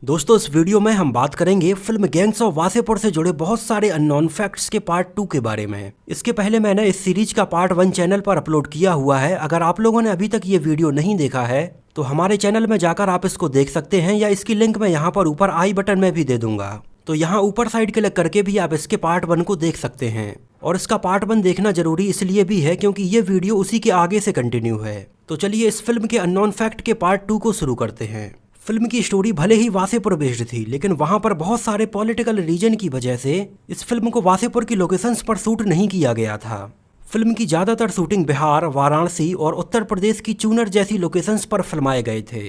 दोस्तों इस वीडियो में हम बात करेंगे फिल्म गैंग्स ऑफ वासेपुर से जुड़े बहुत सारे अननोन फैक्ट्स के पार्ट 2 के बारे में। इसके पहले मैंने इस सीरीज का पार्ट 1 चैनल पर अपलोड किया हुआ है। अगर आप लोगों ने अभी तक ये वीडियो नहीं देखा है तो हमारे चैनल में जाकर आप इसको देख सकते हैं, या इसकी लिंक मैं यहाँ पर ऊपर आई बटन में भी दे दूंगा। तो यहाँ ऊपर साइड क्लिक करके भी आप इसके पार्ट 1 को देख सकते हैं। और इसका पार्ट 1 देखना जरूरी इसलिए भी है क्योंकि ये वीडियो उसी के आगे से कंटिन्यू है। तो चलिए इस फिल्म के अननोन फैक्ट के पार्ट 2 को शुरू करते हैं। फिल्म की स्टोरी भले ही वासेपुर बेस्ड थी, लेकिन वहां पर बहुत सारे पॉलिटिकल रीजन की वजह से इस फिल्म को वासेपुर की लोकेशंस पर शूट नहीं किया गया था। फिल्म की ज्यादातर शूटिंग बिहार, वाराणसी और उत्तर प्रदेश की चूनर जैसी लोकेशंस पर फिल्माए गए थे।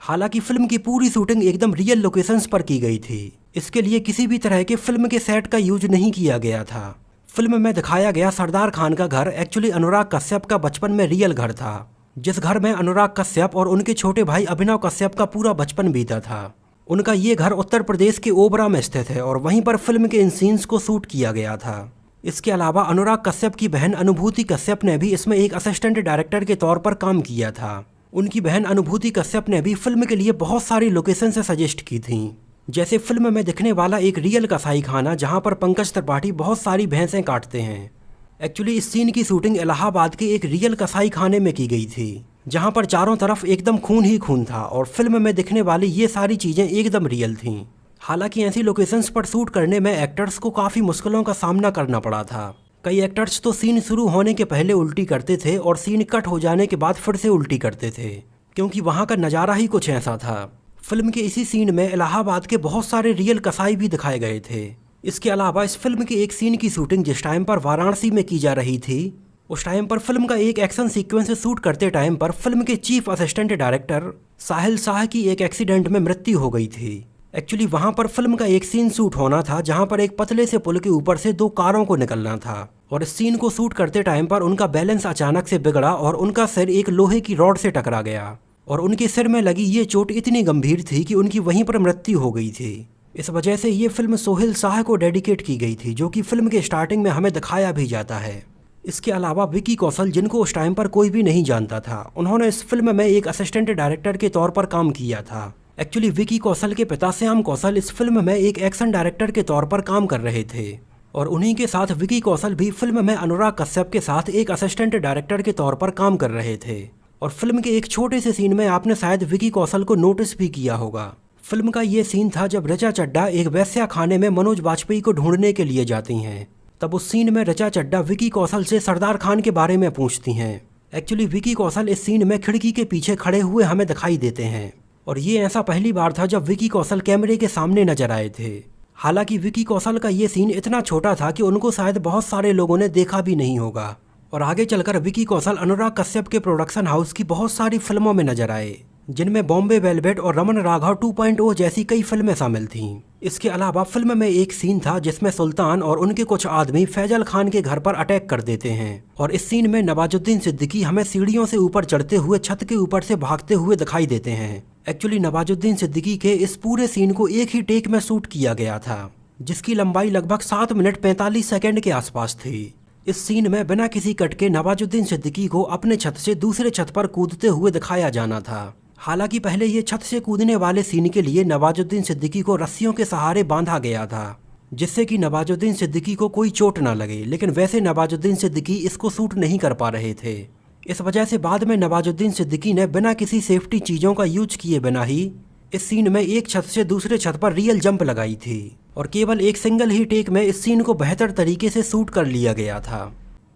हालांकि फिल्म की पूरी शूटिंग एकदम रियल लोकेशंस पर की गई थी। इसके लिए किसी भी तरह के फिल्म के सेट का यूज नहीं किया गया था। फिल्म में दिखाया गया सरदार खान का घर एक्चुअली अनुराग कश्यप का बचपन में रियल घर था, जिस घर में अनुराग कश्यप और उनके छोटे भाई अभिनव कश्यप का पूरा बचपन बीता था। उनका ये घर उत्तर प्रदेश के ओबरा में स्थित है और वहीं पर फिल्म के इन सीन्स को शूट किया गया था। इसके अलावा अनुराग कश्यप की बहन अनुभूति कश्यप ने भी इसमें एक असिस्टेंट डायरेक्टर के तौर पर काम किया था। उनकी बहन अनुभूति कश्यप ने भी फिल्म के लिए बहुत सारी लोकेशन से सजेस्ट की थी, जैसे फिल्म में दिखने वाला एक रियल कसाई खाना जहाँ पर पंकज त्रिपाठी बहुत सारी भैंसें काटते हैं। एक्चुअली इस सीन की शूटिंग इलाहाबाद के एक रियल कसाई खाने में की गई थी, जहां पर चारों तरफ एकदम खून ही खून था और फिल्म में दिखने वाली ये सारी चीजें एकदम रियल थीं। हालांकि ऐसी लोकेशंस पर शूट करने में एक्टर्स को काफ़ी मुश्किलों का सामना करना पड़ा था। कई एक्टर्स तो सीन शुरू होने के पहले उल्टी करते थे और सीन कट हो जाने के बाद फिर से उल्टी करते थे, क्योंकि वहाँ का नज़ारा ही कुछ ऐसा था। फिल्म के इसी सीन में इलाहाबाद के बहुत सारे रियल कसाई भी दिखाए गए थे। इसके अलावा इस फिल्म के एक सीन की शूटिंग जिस टाइम पर वाराणसी में की जा रही थी, उस टाइम पर फिल्म का एक एक्शन सीक्वेंस शूट करते टाइम पर फिल्म के चीफ असिस्टेंट डायरेक्टर साहिल शाह की एक एक्सीडेंट में मृत्यु हो गई थी। एक्चुअली वहां पर फिल्म का एक सीन शूट होना था जहां पर एक पतले से पुल के ऊपर से 2 कारों को निकलना था, और इस सीन को शूट करते टाइम पर उनका बैलेंस अचानक से बिगड़ा और उनका सिर एक लोहे की रॉड से टकरा गया और उनके सिर में लगी ये चोट इतनी गंभीर थी कि उनकी वहीं पर मृत्यु हो गई थी। इस वजह से ये फिल्म सोहेल शाह को डेडिकेट की गई थी, जो कि फिल्म के स्टार्टिंग में हमें दिखाया भी जाता है। इसके अलावा विकी कौशल, जिनको उस टाइम पर कोई भी नहीं जानता था, उन्होंने इस फिल्म में एक असिस्टेंट डायरेक्टर के तौर पर काम किया था। एक्चुअली विकी कौशल के पिता श्याम कौशल इस फिल्म में एक एक्शन डायरेक्टर के तौर पर काम कर रहे थे, और उन्हीं के साथ विकी कौशल भी फिल्म में अनुराग कश्यप के साथ एक असिस्टेंट डायरेक्टर के तौर पर काम कर रहे थे। और फिल्म के एक छोटे से सीन में आपने शायद विकी कौशल को नोटिस भी किया होगा। फिल्म का ये सीन था जब ऋचा चड्ढा एक वैश्या खाने में मनोज वाजपेयी को ढूंढने के लिए जाती हैं। तब उस सीन में ऋचा चड्ढा विकी कौशल से सरदार खान के बारे में पूछती हैं। एक्चुअली विकी कौशल इस सीन में खिड़की के पीछे खड़े हुए हमें दिखाई देते हैं, और ये ऐसा पहली बार था जब विकी कौशल कैमरे के सामने नजर आए थे। हालांकि विकी कौशल का ये सीन इतना छोटा था कि उनको शायद बहुत सारे लोगों ने देखा भी नहीं होगा, और आगे चलकर विकी कौशल अनुराग कश्यप के प्रोडक्शन हाउस की बहुत सारी फिल्मों में नजर आए, जिनमें बॉम्बे वेलवेट और रमन राघव 2.0 जैसी कई फिल्में शामिल थीं। इसके अलावा फिल्म में एक सीन था जिसमें सुल्तान और उनके कुछ आदमी फैजल खान के घर पर अटैक कर देते हैं, और इस सीन में नवाजुद्दीन सिद्दीकी हमें सीढ़ियों से ऊपर चढ़ते हुए छत के ऊपर से भागते हुए दिखाई देते हैं। एक्चुअली नवाजुद्दीन सिद्दीकी के इस पूरे सीन को एक ही टेक में शूट किया गया था, जिसकी लंबाई लगभग 7 मिनट 45 सेकेंड के आसपास थी। इस सीन में बिना किसी कट के नवाजुद्दीन सिद्दीकी को अपने छत से दूसरे छत पर कूदते हुए दिखाया जाना था। हालांकि पहले ये छत से कूदने वाले सीन के लिए नवाजुद्दीन सिद्दीकी को रस्सियों के सहारे बांधा गया था, जिससे कि नवाजुद्दीन सिद्दीकी को कोई चोट ना लगे, लेकिन वैसे नवाजुद्दीन सिद्दीकी इसको शूट नहीं कर पा रहे थे। इस वजह से बाद में नवाजुद्दीन सिद्दीकी ने बिना किसी सेफ्टी चीज़ों का यूज किए बिना ही इस सीन में एक छत से दूसरे छत पर रियल जंप लगाई थी, और केवल एक सिंगल ही टेक में इस सीन को बेहतर तरीके से शूट कर लिया गया था।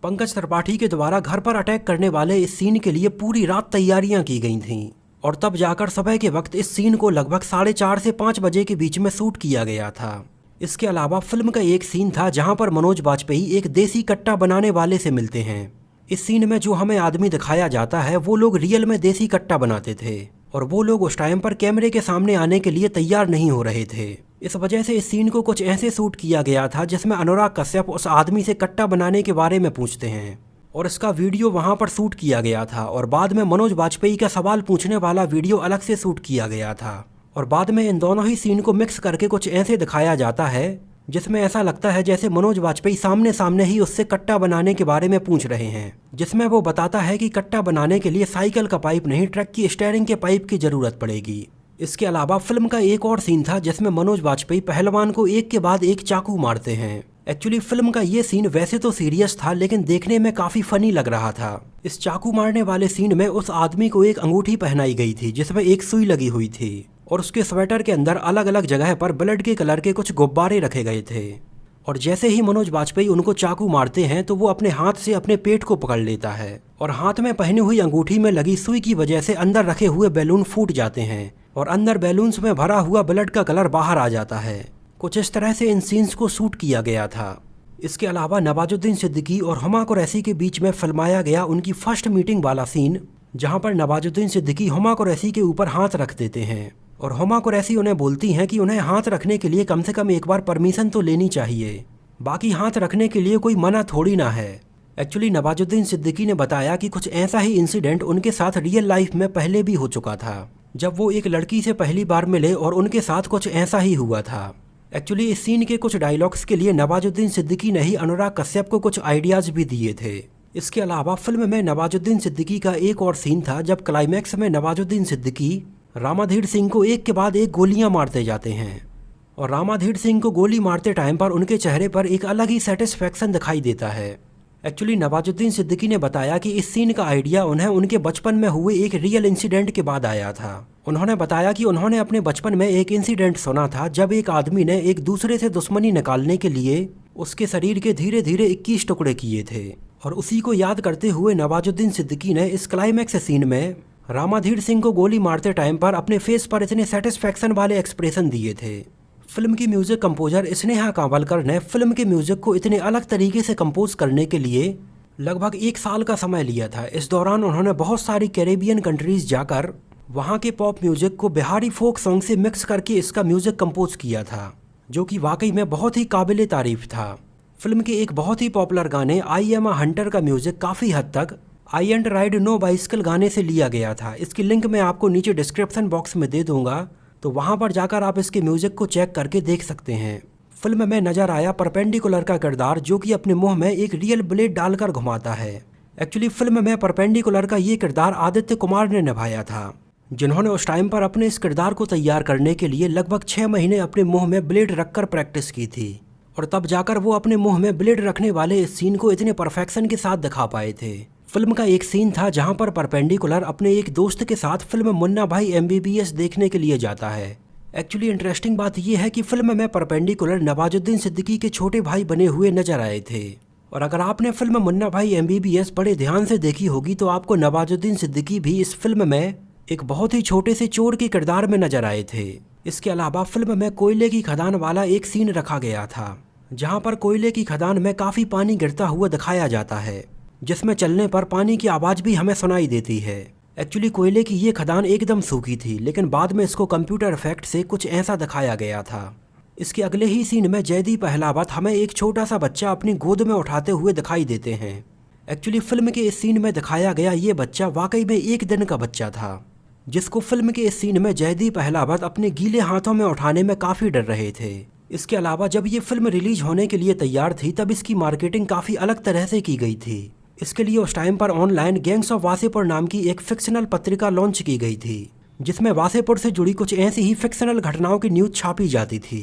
पंकज त्रिपाठी के द्वारा घर पर अटैक करने वाले इस सीन के लिए पूरी रात तैयारियां की गई थीं, और तब जाकर सुबह के वक्त इस सीन को लगभग 4:30 से 5 बजे के बीच में शूट किया गया था। इसके अलावा फिल्म का एक सीन था जहां पर मनोज वाजपेयी एक देसी कट्टा बनाने वाले से मिलते हैं। इस सीन में जो हमें आदमी दिखाया जाता है वो लोग रियल में देसी कट्टा बनाते थे, और वो लोग उस टाइम पर कैमरे के सामने आने के लिए तैयार नहीं हो रहे थे। इस वजह से इस सीन को कुछ ऐसे शूट किया गया था जिसमें अनुराग कश्यप उस आदमी से कट्टा बनाने के बारे में पूछते हैं, और इसका वीडियो वहां पर शूट किया गया था, और बाद में मनोज वाजपेयी का सवाल पूछने वाला वीडियो अलग से शूट किया गया था, और बाद में इन दोनों ही सीन को मिक्स करके कुछ ऐसे दिखाया जाता है जिसमें ऐसा लगता है जैसे मनोज वाजपेयी सामने सामने ही उससे कट्टा बनाने के बारे में पूछ रहे हैं, जिसमें वो बताता है कि कट्टा बनाने के लिए साइकिल का पाइप नहीं ट्रक की स्टीयरिंग के पाइप की जरूरत पड़ेगी। इसके अलावा फिल्म का एक और सीन था जिसमें मनोज वाजपेयी पहलवान को एक के बाद एक चाकू मारते हैं। एक्चुअली फिल्म का ये सीन वैसे तो सीरियस था लेकिन देखने में काफी फनी लग रहा था। इस चाकू मारने वाले सीन में उस आदमी को एक अंगूठी पहनाई गई थी जिसमें एक सुई लगी हुई थी और उसके स्वेटर के अंदर अलग अलग जगह पर ब्लड के कलर के कुछ गुब्बारे रखे गए थे। और जैसे ही मनोज वाजपेयी उनको चाकू मारते हैं तो वो अपने हाथ से अपने पेट को पकड़ लेता है और हाथ में पहनी हुई अंगूठी में लगी सुई की वजह से अंदर रखे हुए बैलून फूट जाते हैं और अंदर बैलून्स में भरा हुआ ब्लड का कलर बाहर आ जाता है। कुछ इस तरह से इन सीन्स को शूट किया गया था। इसके अलावा नवाजुद्दीन सिद्दीकी और हुमा कुरैशी के बीच में फिल्माया गया उनकी फर्स्ट मीटिंग वाला सीन, जहां पर नवाजुद्दीन सिद्दीकी हुमा कुरैशी के ऊपर हाथ रख देते हैं और हुमा कुरैशी उन्हें बोलती हैं कि उन्हें हाथ रखने के लिए कम से कम एक बार परमिशन तो लेनी चाहिए, बाकी हाथ रखने के लिए कोई मना थोड़ी ना है। एक्चुअली नवाजुद्दीन सिद्दीकी ने बताया कि कुछ ऐसा ही इंसिडेंट उनके साथ रियल लाइफ में पहले भी हो चुका था, जब वो एक लड़की से पहली बार मिले और उनके साथ कुछ ऐसा ही हुआ था। एक्चुअली इस सीन के कुछ डायलॉग्स के लिए नवाजुद्दीन सिद्दीकी ने ही अनुराग कश्यप को कुछ आइडियाज भी दिए थे। इसके अलावा फिल्म में नवाजुद्दीन सिद्दीकी का एक और सीन था जब क्लाइमैक्स में नवाजुद्दीन सिद्दीकी रामाधीर सिंह को एक के बाद एक गोलियां मारते जाते हैं और रामाधीर सिंह को गोली मारते टाइम पर उनके चेहरे पर एक अलग ही सेटिस्फैक्शन दिखाई देता है। एक्चुअली नवाजुद्दीन सिद्दीकी ने बताया कि इस सीन का आइडिया उन्हें उनके बचपन में हुए एक रियल इंसिडेंट के बाद आया था। उन्होंने बताया कि उन्होंने अपने बचपन में एक इंसिडेंट सुना था जब एक आदमी ने एक दूसरे से दुश्मनी निकालने के लिए उसके शरीर के धीरे धीरे 21 टुकड़े किए थे और उसी को याद करते हुए नवाजुद्दीन सिद्दीकी ने इस क्लाइमैक्स सीन में रामाधीर सिंह को गोली मारते टाइम पर अपने फेस पर इतने सेटिस्फैक्शन वाले एक्सप्रेशन दिए थे। फिल्म की म्यूजिक कंपोजर स्नेहा कांवलकर ने फिल्म के म्यूजिक को इतने अलग तरीके से कंपोज करने के लिए लगभग 1 साल का समय लिया था। इस दौरान उन्होंने बहुत सारी कैरेबियन कंट्रीज जाकर वहाँ के पॉप म्यूजिक को बिहारी फोक सॉन्ग से मिक्स करके इसका म्यूजिक कंपोज किया था, जो कि वाकई में बहुत ही काबिले तारीफ था। फिल्म के एक बहुत ही पॉपुलर गाने आई एम अ हंटर का म्यूजिक काफ़ी हद तक आई एंड राइड नो बाइसिकल गाने से लिया गया था। इसकी लिंक मैं आपको नीचे डिस्क्रिप्शन बॉक्स में दे दूंगा, तो वहाँ पर जाकर आप इसके म्यूजिक को चेक करके देख सकते हैं। फिल्म में नजर आया परपेंडिकुलर का किरदार, जो कि अपने मुंह में एक रियल ब्लेड डालकर घुमाता है। एक्चुअली फिल्म में परपेंडिकुलर का ये किरदार आदित्य कुमार ने निभाया था, जिन्होंने उस टाइम पर अपने इस किरदार को तैयार करने के लिए लगभग 6 महीने अपने मुंह में ब्लेड रखकर प्रैक्टिस की थी और तब जाकर वो अपने मुंह में ब्लेड रखने वाले इस सीन को इतने परफेक्शन के साथ दिखा पाए थे। फिल्म का एक सीन था जहां पर परपेंडिकुलर अपने एक दोस्त के साथ फिल्म मुन्ना भाई MBBS देखने के लिए जाता है। एक्चुअली इंटरेस्टिंग बात यह है कि फिल्म में परपेंडिकुलर नवाजुद्दीन सिद्दीकी के छोटे भाई बने हुए नजर आए थे और अगर आपने फिल्म मुन्ना भाई MBBS बड़े ध्यान से देखी होगी तो आपको नवाजुद्दीन सिद्दीकी भी इस फिल्म में एक बहुत ही छोटे से चोर के किरदार में नजर आए थे। इसके अलावा फिल्म में कोयले की खदान वाला एक सीन रखा गया था, जहां पर कोयले की खदान में काफ़ी पानी गिरता हुआ दिखाया जाता है, जिसमें चलने पर पानी की आवाज़ भी हमें सुनाई देती है। एक्चुअली कोयले की ये खदान एकदम सूखी थी, लेकिन बाद में इसको कंप्यूटर इफेक्ट से कुछ ऐसा दिखाया गया था। इसके अगले ही सीन में जयदीप अहलावत हमें एक छोटा सा बच्चा अपनी गोद में उठाते हुए दिखाई देते हैं। एक्चुअली फिल्म के इस सीन में दिखाया गया ये बच्चा वाकई में 1 दिन का बच्चा था, जिसको फिल्म के इस सीन में जयदीप अहलावत अपने गीले हाथों में उठाने में काफ़ी डर रहे थे। इसके अलावा जब ये फिल्म रिलीज होने के लिए तैयार थी तब इसकी मार्केटिंग काफ़ी अलग तरह से की गई थी। इसके लिए उस टाइम पर ऑनलाइन गैंग्स ऑफ वासेपुर नाम की एक फिक्शनल पत्रिका लॉन्च की गई थी, जिसमें वासेपुर से जुड़ी कुछ ऐसी ही फिक्शनल घटनाओं की न्यूज़ छापी जाती थी।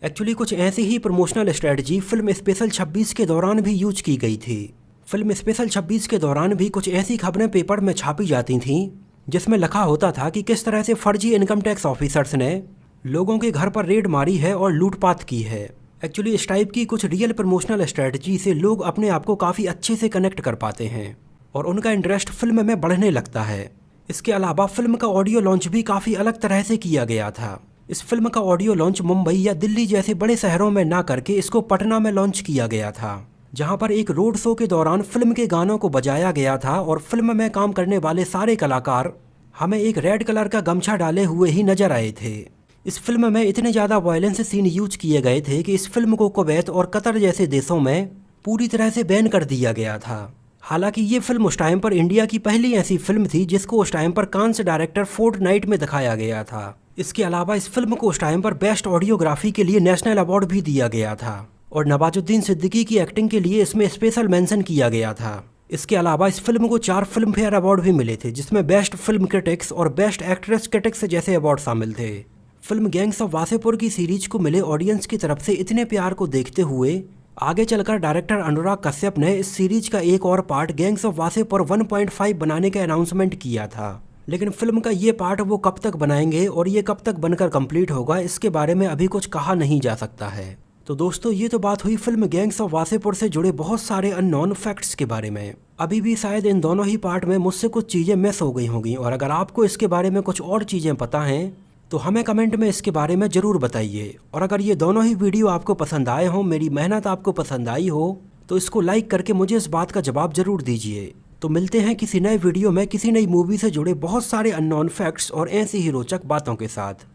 एक्चुअली कुछ ऐसी ही प्रमोशनल स्ट्रेटजी फिल्म स्पेशल 26 के दौरान भी यूज की गई थी। फिल्म स्पेशल 26 के दौरान भी कुछ ऐसी खबरें पेपर में छापी जाती थीं जिसमें लिखा होता था कि किस तरह से फर्जी इनकम टैक्स ऑफिसर्स ने लोगों के घर पर रेड मारी है और लूटपाट की है। एक्चुअली इस टाइप की कुछ रियल प्रमोशनल स्ट्रेटजी से लोग अपने आप को काफ़ी अच्छे से कनेक्ट कर पाते हैं और उनका इंटरेस्ट फिल्म में बढ़ने लगता है। इसके अलावा फिल्म का ऑडियो लॉन्च भी काफ़ी अलग तरह से किया गया था। इस फिल्म का ऑडियो लॉन्च मुंबई या दिल्ली जैसे बड़े शहरों में ना करके इसको पटना में लॉन्च किया गया था, जहां पर एक रोड शो के दौरान फिल्म के गानों को बजाया गया था और फिल्म में काम करने वाले सारे कलाकार हमें एक रेड कलर का गमछा डाले हुए ही नजर आए थे। इस फिल्म में इतने ज़्यादा वायलेंस सीन यूज किए गए थे कि इस फिल्म को कुवैत और कतर जैसे देशों में पूरी तरह से बैन कर दिया गया था। हालांकि ये फिल्म उस टाइम पर इंडिया की पहली ऐसी फिल्म थी जिसको उस टाइम पर कांस डायरेक्टर फोर्टनाइट में दिखाया गया था। इसके अलावा इस फिल्म को उस टाइम पर बेस्ट ऑडियोग्राफी के लिए नेशनल अवार्ड भी दिया गया था और नवाजुद्दीन सिद्दीकी की एक्टिंग के लिए इसमें स्पेशल मेंशन किया गया था। इसके अलावा इस फिल्म को 4 फिल्म फेयर अवार्ड भी मिले थे, जिसमें बेस्ट फिल्म क्रिटिक्स और बेस्ट एक्ट्रेस क्रिटिक्स जैसे अवार्ड शामिल थे। फिल्म गैंग्स ऑफ वासेपुर की सीरीज को मिले ऑडियंस की तरफ से इतने प्यार को देखते हुए आगे चलकर डायरेक्टर अनुराग कश्यप ने इस सीरीज का एक और पार्ट गैंग्स ऑफ वासेपुर 1.5 बनाने का अनाउंसमेंट किया था। लेकिन फिल्म का ये पार्ट वो कब तक बनाएंगे और ये कब तक बनकर कंप्लीट होगा, इसके बारे में अभी कुछ कहा नहीं जा सकता है। तो दोस्तों, ये तो बात हुई फिल्म गैंग्स ऑफ वासेपुर से जुड़े बहुत सारे अननोन फैक्ट्स के बारे में। अभी भी शायद इन दोनों ही पार्ट में मुझसे कुछ चीज़ें मिस हो गई होंगी, और अगर आपको इसके बारे में कुछ और चीज़ें पता हैं तो हमें कमेंट में इसके बारे में ज़रूर बताइए। और अगर ये दोनों ही वीडियो आपको पसंद आए हों, मेरी मेहनत आपको पसंद आई हो, तो इसको लाइक करके मुझे इस बात का जवाब ज़रूर दीजिए। तो मिलते हैं किसी नए वीडियो में किसी नई मूवी से जुड़े बहुत सारे अननोन फैक्ट्स और ऐसी ही रोचक बातों के साथ।